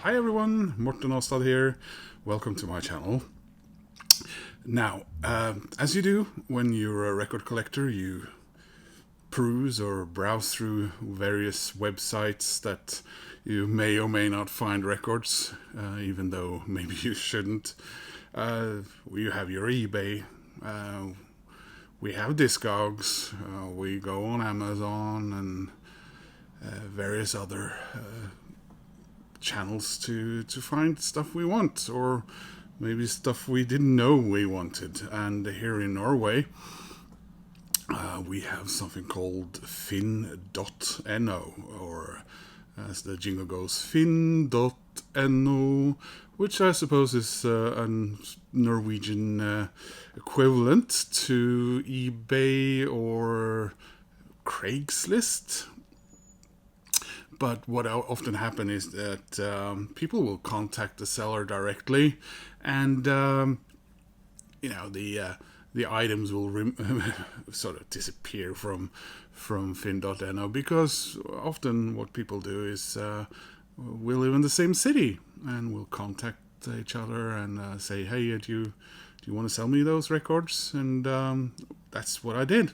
Hi everyone, Morten Ostad here. Welcome to my channel. Now, as you do when you're a record collector, you peruse or browse through various websites that you may or may not find records, even though maybe you shouldn't. You have your eBay, we have Discogs, we go on Amazon and various other channels to find stuff we want, or maybe stuff we didn't know we wanted. And here in Norway, we have something called finn.no, or as the jingle goes, finn.no, which I suppose is a Norwegian equivalent to eBay or Craigslist. But what often happens is that people will contact the seller directly, and the items will sort of disappear from finn.no, because often what people do is we live in the same city and we'll contact each other and say, hey, do you want to sell me those records? And that's what I did.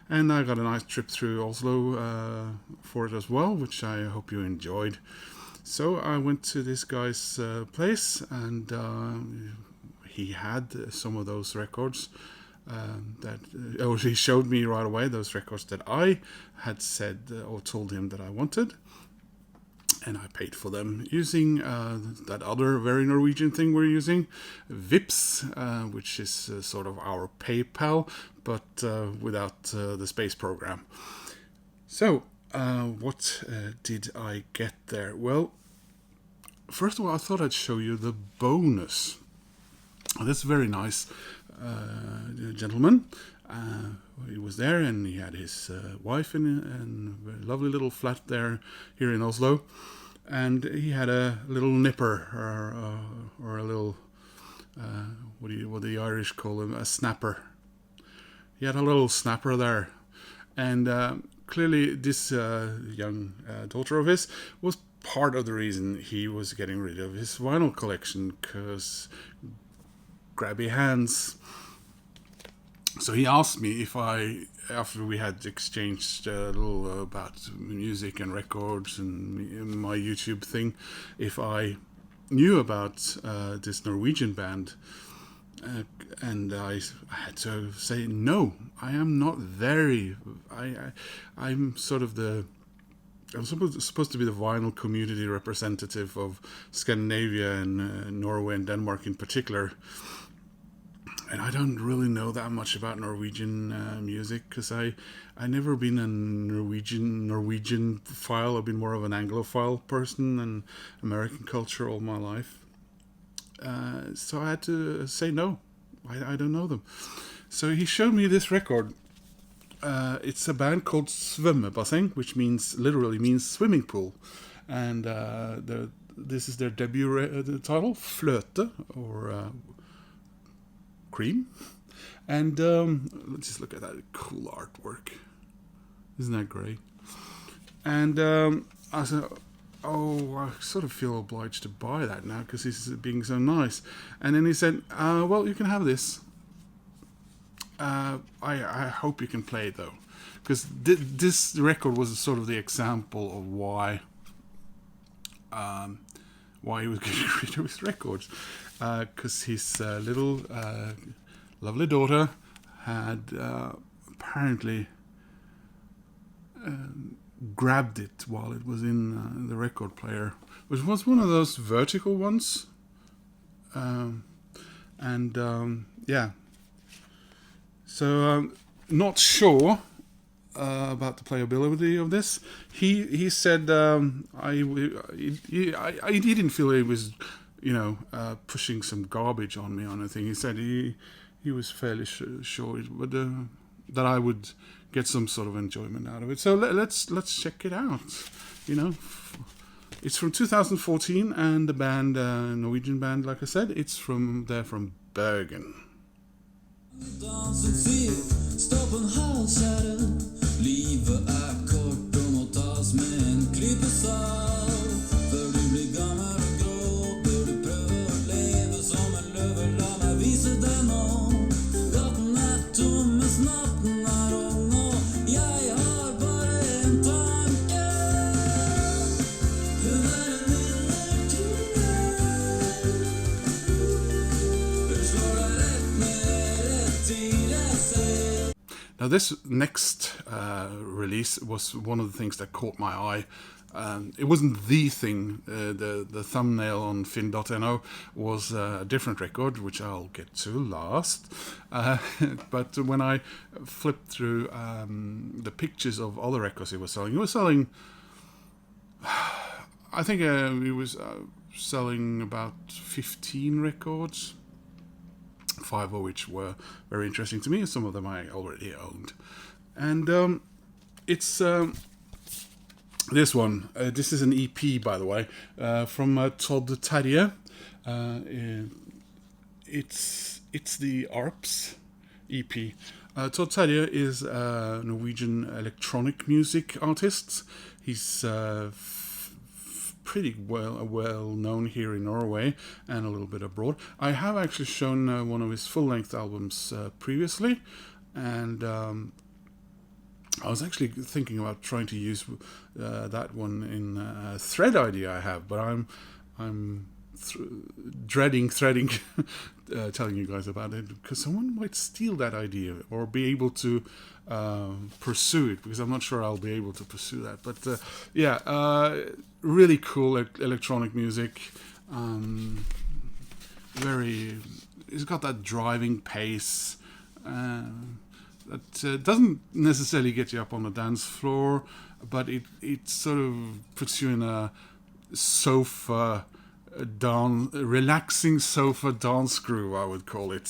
And I got a nice trip through Oslo for it as well, which I hope you enjoyed. So I went to this guy's place, and he had some of those records he showed me right away, those records that I had said or told him that I wanted. And I paid for them using that other very Norwegian thing we're using, Vipps, which is sort of our PayPal, but without the space program. So, what did I get there? Well, first of all, I thought I'd show you the bonus. This very nice gentleman. He was there, and he had his wife and a lovely little flat there here in Oslo, and he had a little nipper or a little what do the Irish call him, a snapper. He had a little snapper there, and clearly this young daughter of his was part of the reason he was getting rid of his vinyl collection, because grabby hands. So he asked me if after we had exchanged a little about music and records and my YouTube thing, if I knew about this Norwegian band. And I had to say, no, I am not I'm sort of I'm supposed to be the Vinylcommunity representative of Scandinavia and Norway and Denmark in particular. And I don't really know that much about Norwegian music, because I never been a Norwegian file. I've been more of an Anglophile person and American culture all my life. So I had to say no, I don't know them. So he showed me this record. It's a band called Svømmebassen, which literally means swimming pool. And this is their debut title, Fløte, or cream. And let's just look at that cool artwork. Isn't that great? And I said, I sort of feel obliged to buy that now because he's being so nice. And then he said, well, you can have this. I hope you can play it though, because this record was sort of the example of why he was getting rid of his records. Because his little lovely daughter had apparently grabbed it while it was in the record player, which was one of those vertical ones. Yeah. So not sure about the playability of this. He said he didn't feel he was pushing some garbage on me or anything. He said he was fairly sure that I would get some sort of enjoyment out of it. So let's check it out. It's from 2014, and the band, Norwegian band, like I said, it's from Bergen. Livet kort og må tas med en klype salt, før du blir gammel og grå Now this next release was one of the things that caught my eye. It wasn't the thing. The thumbnail on fin.no was a different record, which I'll get to last. But when I flipped through the pictures of other records he was selling, I think he was selling about 15 records, 5 of which were very interesting to me, and some of them I already owned. And it's this one. This is an EP, by the way, from Todd Trerje. It's the ARPS EP. Todd Trerje is a Norwegian electronic music artist. He's pretty well known here in Norway and a little bit abroad. I have actually shown one of his full-length albums previously, and I was actually thinking about trying to use that one in a thread idea I have, but I'm dreading telling you guys about it, because someone might steal that idea or be able to pursue it, because I'm not sure I'll be able to pursue that. But really cool electronic music. It's got that driving pace that doesn't necessarily get you up on the dance floor, but it sort of puts you in a relaxing sofa dance groove, I would call it.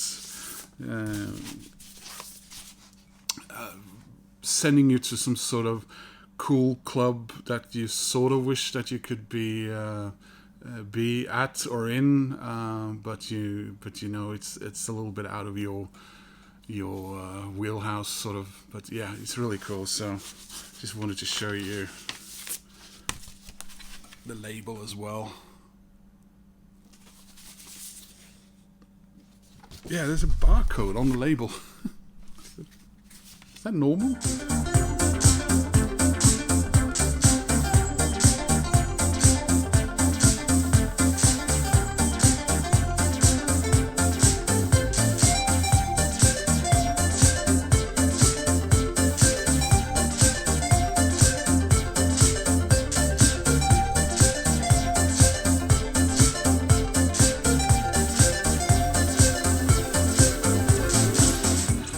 Sending you to some sort of cool club that you sort of wish that you could be at or in, but you know it's a little bit out of your wheelhouse, sort of. But yeah, it's really cool. So just wanted to show you the label as well. Yeah, there's a barcode on the label. Is that normal?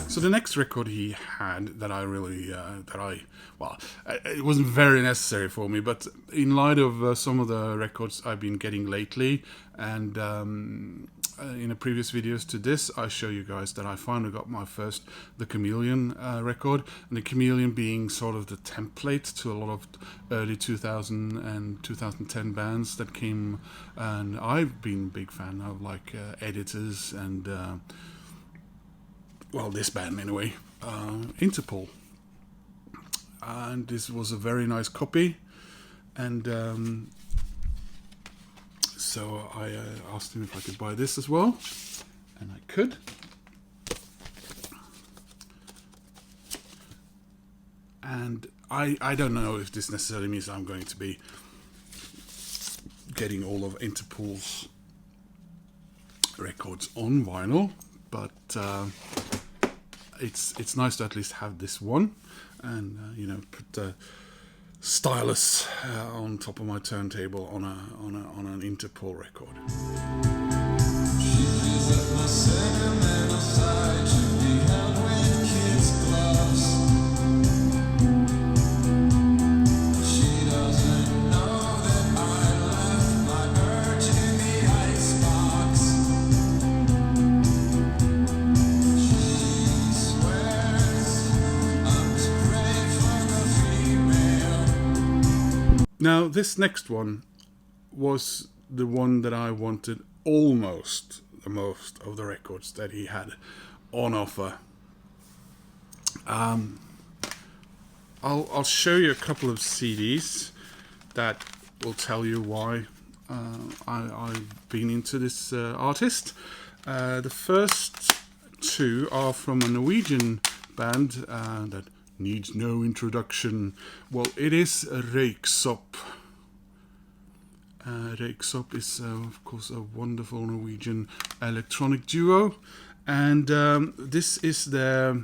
So the next record he had that I really, it wasn't very necessary for me, but in light of some of the records I've been getting lately, and in the previous videos to this, I show you guys that I finally got my first The Chameleon record, and The Chameleon being sort of the template to a lot of early 2000 and 2010 bands that came, and I've been a big fan of, like Editors and this band anyway, Interpol. And this was a very nice copy, and so I asked him if I could buy this as well, and I could. And I don't know if this necessarily means I'm going to be getting all of Interpol's records on vinyl, but it's nice to at least have this one, and put the stylus on top of my turntable on an Interpol record. Now, this next one was the one that I wanted almost the most of the records that he had on offer. I'll show you a couple of CDs that will tell you why I've been into this artist. The first two are from a Norwegian band that needs no introduction. Well, it is Røyksopp. Røyksopp is, of course, a wonderful Norwegian electronic duo, and this is their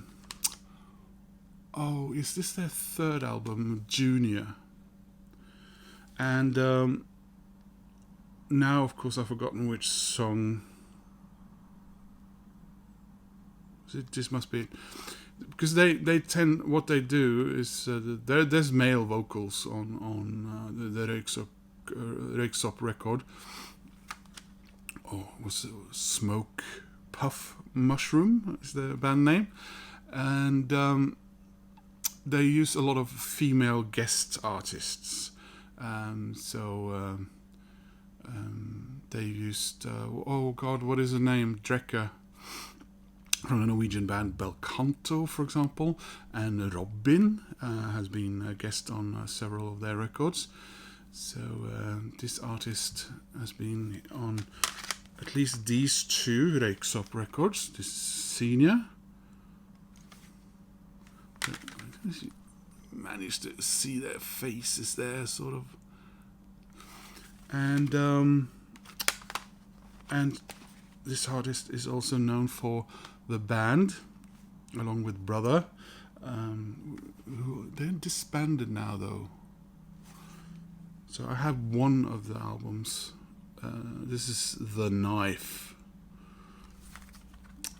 oh, is this their third album, Junior? And now, of course, I've forgotten which song. This must be, because they tend, what they do is there's male vocals on the Røyksopp record. Oh, was it Smoke Puff Mushroom is the band name, and they use a lot of female guest artists. They used oh god, what is her name? Trerje from the Norwegian band Belcanto, for example, and Robin has been a guest on several of their records. So this artist has been on at least these two Røyksopp records. This is Senior. Managed to see their faces there, sort of, and this artist is also known for the band, along with Brother. They're disbanded now, though. So I have one of the albums. This is The Knife,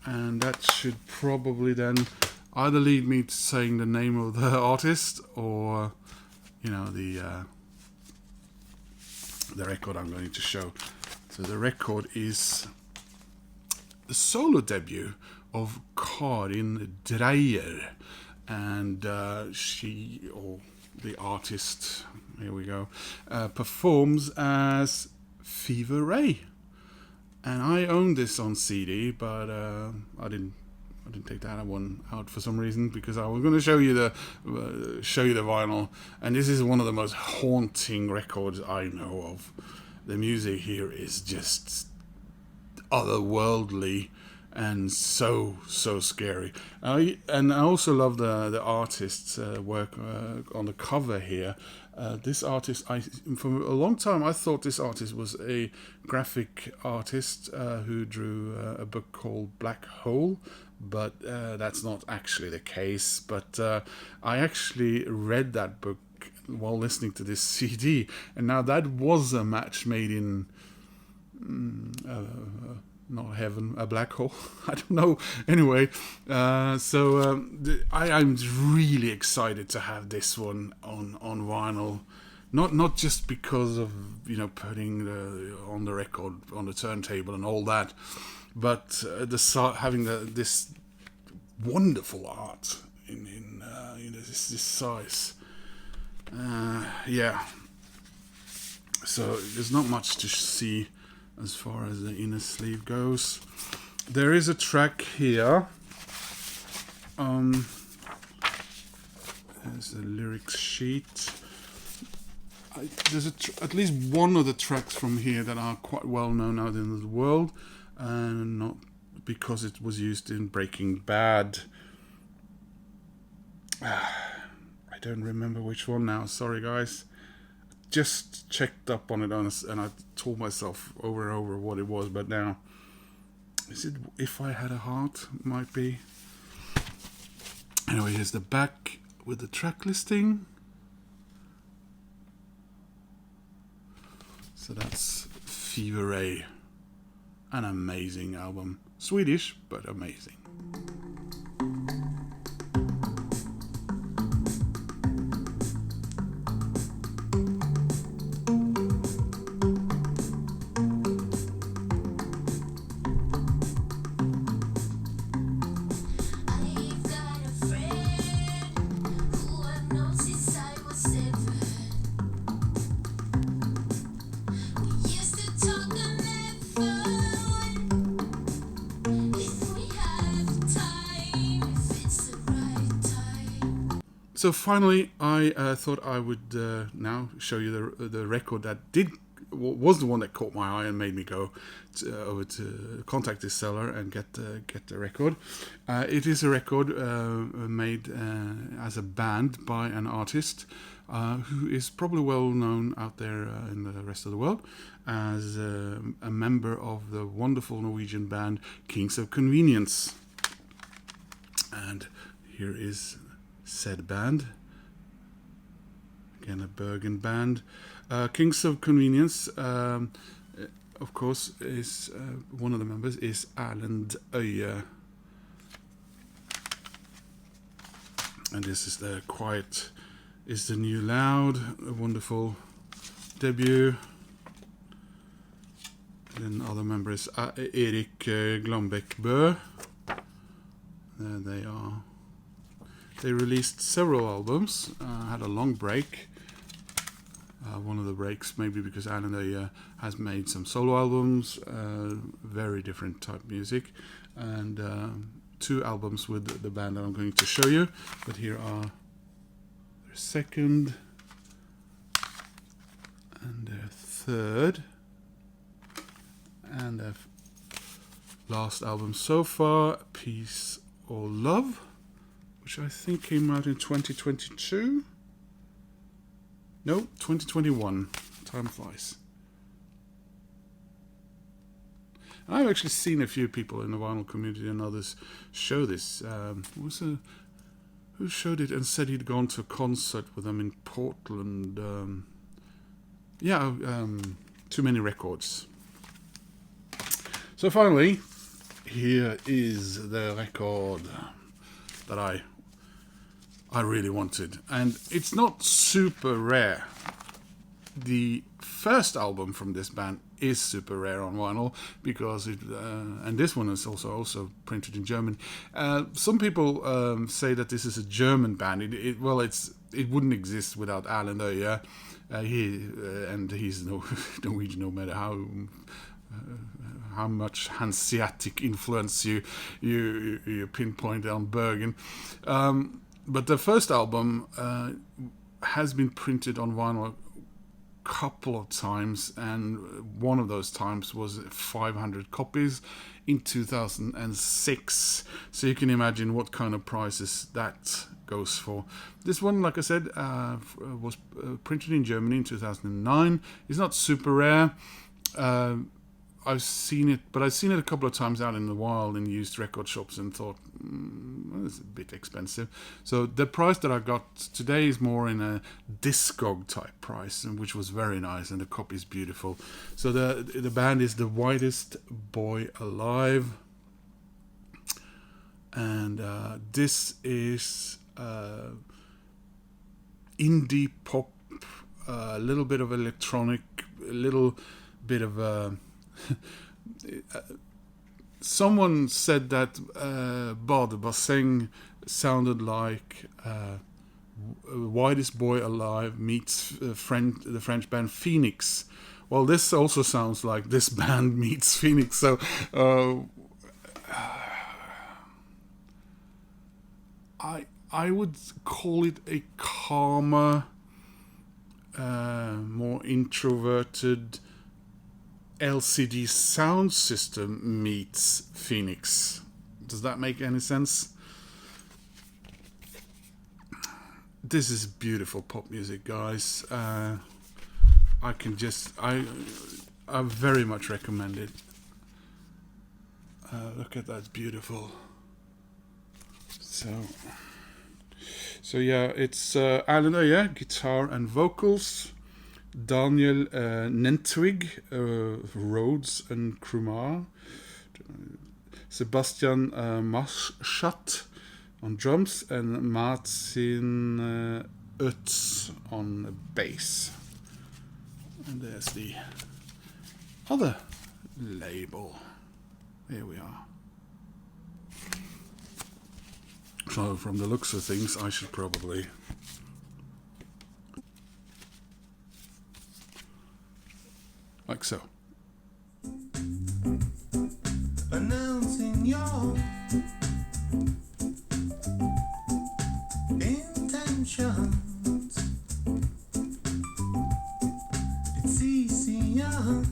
and that should probably then either lead me to saying the name of the artist, or the record I'm going to show. So the record is the solo debut of Karin Dreyer, and she, or the artist, here we go, performs as Fever Ray. And I own this on CD, but I didn't take that one out for some reason, because I was going to show you the vinyl, and this is one of the most haunting records I know of. The music here is just otherworldly and so scary. And I also love the artist's work on the cover here. This artist, for a long time I thought this artist was a graphic artist who drew a book called Black Hole, but that's not actually the case. But I actually read that book while listening to this CD, and now that was a match made in not heaven, a black hole. I don't know. Anyway, I'm really excited to have this one on vinyl. Not just because of putting on the record on the turntable and all that, but having this wonderful art in this size. Yeah. So there's not much to see as far as the inner sleeve goes. There is a track here. There's a lyrics sheet. There's at least one of the tracks from here that are quite well known out in the world, and not because it was used in Breaking Bad. I don't remember which one now. Sorry, guys. Just checked up on it and I told myself over and over what it was, but now is it If I Had a Heart? Might be. Anyway, here's the back with the track listing. So that's Fever Ray, an amazing album. Swedish, but amazing. So finally, I thought I would now show you the record that was the one that caught my eye and made me go over to contact this seller and get the record. It is a record made as a band by an artist who is probably well known out there in the rest of the world as a member of the wonderful Norwegian band Kings of Convenience. And here is said band. Again, a Bergen band. Kings of Convenience, of course, is one of the members is Erlend Øye. And this is the Quiet is the New Loud, a wonderful debut. And other members, Erik Glambæk Bø. There they are. They released several albums, had a long break. One of the breaks maybe because Erlend Øye has made some solo albums, very different type music, and 2 albums with the band that I'm going to show you. But here are their second and their third and their last album so far, Peace or Love, which I think came out in 2022. No, 2021. Time flies. I've actually seen a few people in the vinyl community and others show this. Who showed it and said he'd gone to a concert with them in Portland? Too Many Records. So finally, here is the record that I really wanted, and it's not super rare. The first album from this band is super rare on vinyl because it, and this one is also printed in German. Some people say that this is a German band. It wouldn't exist without Erlend Øye. He's Norwegian, no matter how much Hanseatic influence you pinpoint on Bergen. But the first album has been printed on vinyl a couple of times, and one of those times was 500 copies in 2006. So you can imagine what kind of prices that goes for. This one, like I said, was printed in Germany in 2009. It's not super rare. I've seen it a couple of times out in the wild in used record shops and thought, it's a bit expensive. So the price that I got today is more in a Discog type price, which was very nice, and the copy is beautiful. So the band is the Whitest Boy Alive, and this is indie pop, a little bit of electronic, a little bit of someone said that Badebasseng sounded like Whitest Boy Alive meets the French band Phoenix. Well, this also sounds like this band meets Phoenix. So I would call it a calmer, more introverted LCD sound system meets Phoenix. Does that make any sense? This is beautiful pop music, guys. I very much recommend it. Look at that, it's beautiful. So yeah, it's Erlend Øye, guitar and vocals. Daniel Nentwig, Rhodes and Krumar. Sebastian Maschat on drums, and Martin Utz on bass. And there's the other label. Here we are. So from the looks of things, I should probably like so. Announcing your intentions. It's easier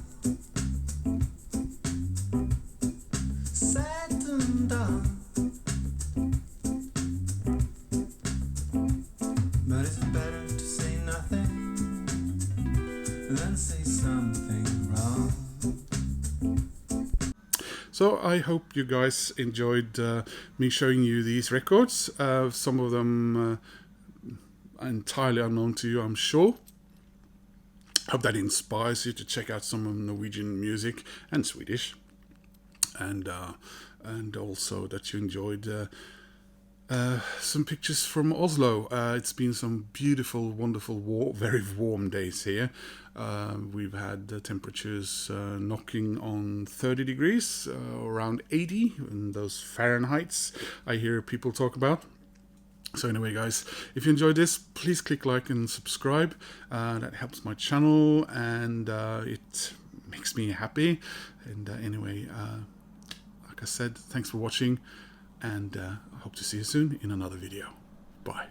said than done. But it's better to say nothing than say something wrong. So I hope you guys enjoyed me showing you these records. Some of them are entirely unknown to you, I'm sure. Hope that inspires you to check out some of Norwegian music and Swedish, and also that you enjoyed some pictures from Oslo. It's been some beautiful, wonderful, very warm days here. We've had the temperatures knocking on 30 degrees, around 80 in those Fahrenheits I hear people talk about. So anyway, guys, if you enjoyed this, please click like and subscribe. That helps my channel, and it makes me happy. And anyway, like I said, thanks for watching, and I hope to see you soon in another video. Bye.